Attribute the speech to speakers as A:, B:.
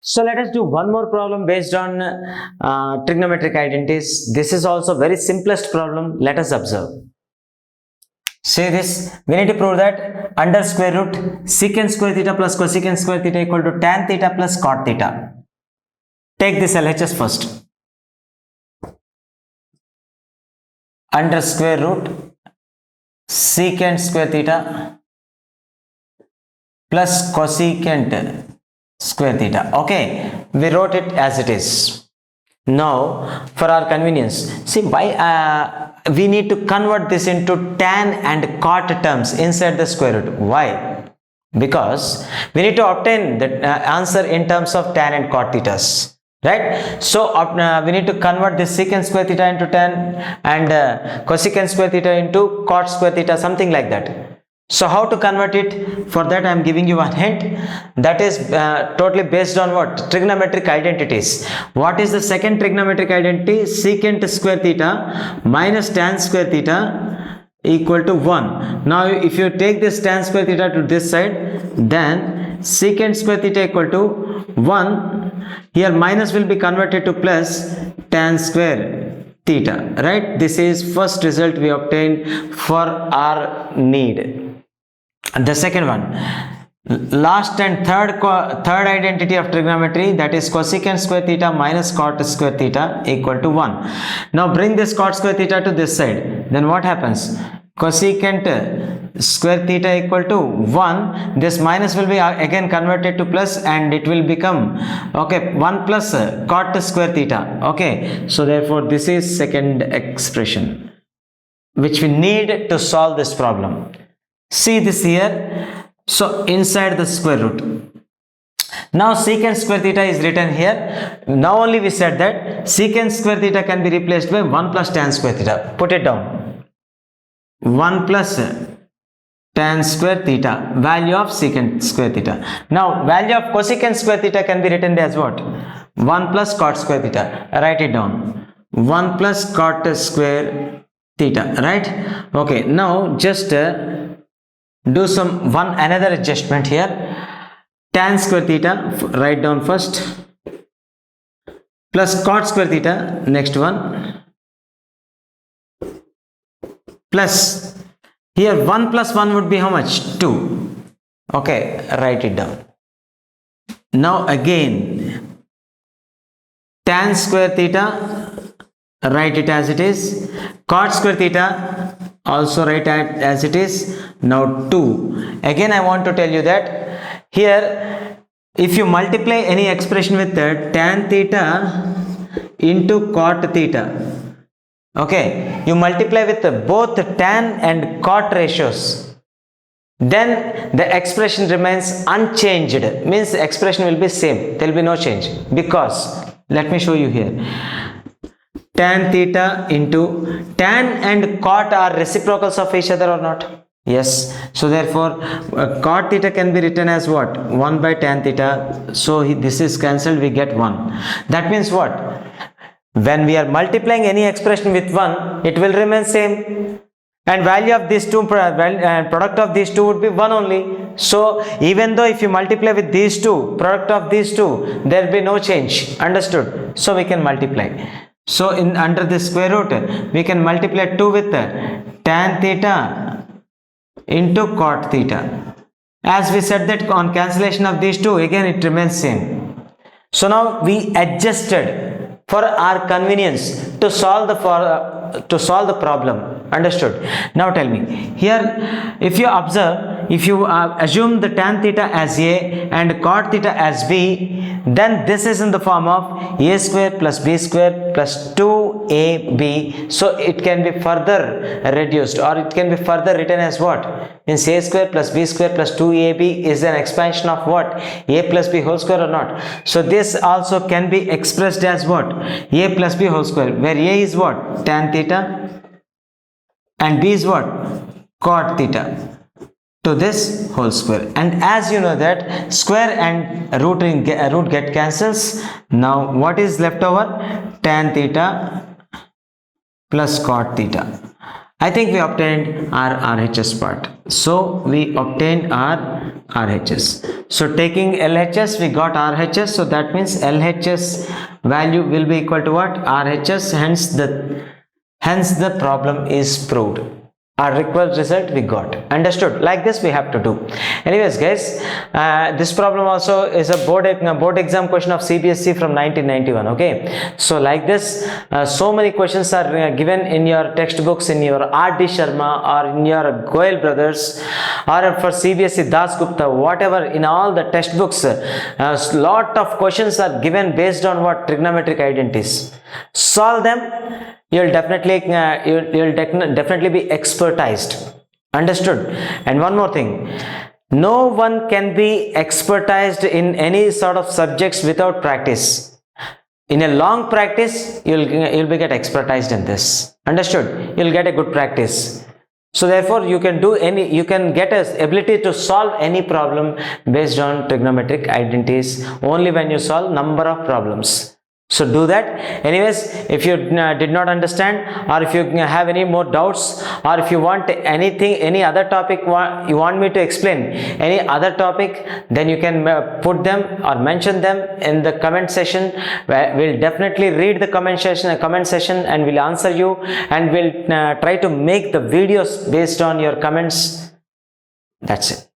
A: So let us do one more problem based on trigonometric identities. This is also very simplest problem. Let us observe. Say this, we need to prove that under square root secant square theta plus cosecant square theta equal to tan theta plus cot theta. Take this LHS first. Under square root secant square theta plus cosecant square theta. Okay, we wrote it as it is. Now for our convenience, see why we need to convert this into tan and cot terms inside the square root. Why? Because we need to obtain the answer in terms of tan and cot thetas, right? So we need to convert this secant square theta into tan and cosecant square theta into cot square theta, something like that. So how to convert it? For that I am giving you a hint that is totally based on what? Trigonometric identities. What is the second trigonometric identity? Secant square theta minus tan square theta equal to 1. Now if you take this tan square theta to this side, then secant square theta equal to 1. Here minus will be converted to plus tan square theta, right? This is first result we obtained for our need. The second one, last and third identity of trigonometry, that is cosecant square theta minus cot square theta equal to 1. Now bring this cot square theta to this side, then what happens? Cosecant square theta equal to 1, this minus will be again converted to plus and it will become, okay, 1 plus cot square theta. Okay, so therefore this is second expression which we need to solve this problem. See this here. So inside the square root, now secant square theta is written here. Now only we said that secant square theta can be replaced by 1 plus tan square theta. Put it down. 1 plus tan square theta, value of secant square theta. Now value of cosecant square theta can be written as what? 1 plus cot square theta. Write it down. 1 plus cot square theta, right? Okay, now just do another adjustment here. Tan square theta, write down first, plus cot square theta, next one, plus here 1 plus 1 would be how much? 2. Okay, write it down. Now again tan square theta, write it as it is. Cot square theta also write it as it is. Now 2. Again I want to tell you that here if you multiply any expression with tan theta into cot theta, okay, you multiply with both tan and cot ratios, then the expression remains unchanged, means the expression will be same, there will be no change, because let me show you here. Tan theta into tan and cot are reciprocals of each other or not? Yes. So therefore cot theta can be written as what? 1 by tan theta. So this is cancelled, we get 1. That means what? When we are multiplying any expression with 1, it will remain same, and value of these two, product of these two would be 1 only. So even though if you multiply with these two, product of these two, there will be no change. Understood? So we can multiply. So under the square root, we can multiply 2 with tan theta into cot theta. As we said that on cancellation of these two, again it remains same. So now we adjusted for our convenience to solve the problem. Understood? Now tell me, here if you observe, if you assume the tan theta as A and cot theta as B, then this is in the form of A square plus B square plus 2AB. So it can be further reduced, or it can be further written as what? Means A square plus B square plus 2AB is an expansion of what? A plus B whole square or not? So this also can be expressed as what? A plus B whole square, where A is what? Tan theta and B is what? Cot theta to this whole square. And as you know that square and root get cancels. Now what is left over? Tan theta plus cot theta. I think we obtained our RHS part. So we obtained our RHS. So taking LHS, we got RHS. So that means LHS value will be equal to what? RHS. Hence the problem is proved. Our required result we got. Understood? Like this we have to do. Anyways guys, this problem also is a board exam question of CBSE from 1991. Okay, so like this, so many questions are given in your textbooks, in your R.D. Sharma or in your Goyal Brothers, or for CBSE Das Gupta, whatever, in all the textbooks, lot of questions are given based on what? Trigonometric identities. Solve them, you'll definitely be expertised. Understood? And one more thing, no one can be expertised in any sort of subjects without practice. In a long practice, you'll be get expertised in this. Understood? You'll get a good practice. So therefore, you can get a ability to solve any problem based on trigonometric identities only when you solve number of problems. So do that. Anyways, if you did not understand, or if you have any more doubts, or if you want any other topic you want me to explain, any other topic, then you can put them or mention them in the comment section. We'll definitely read the comment section and we'll answer you, and we'll try to make the videos based on your comments. That's it.